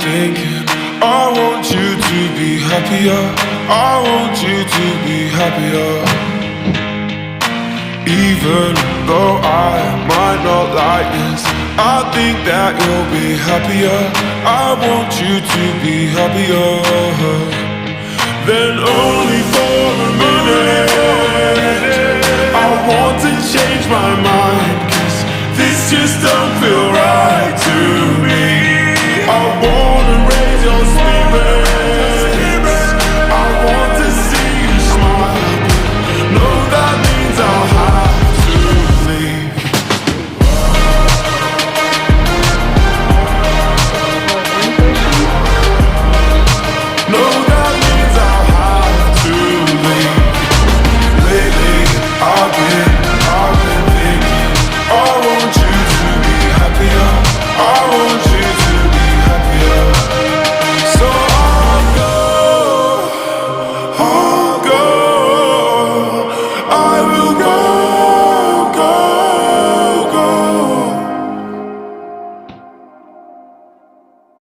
thinking I want you to be happier. I want you to be happier. Even though I might not like this, I think that you'll be happier. I want you to be happier. Then only for a minute I want to change my mind, 'cause this just don't feel right to me. I wanna raise your spirits, I want to see you smile. No, that means I'll have to leave. No, that means I'll have to leave. Lately, I've been thinking I want you to be happier. I want you to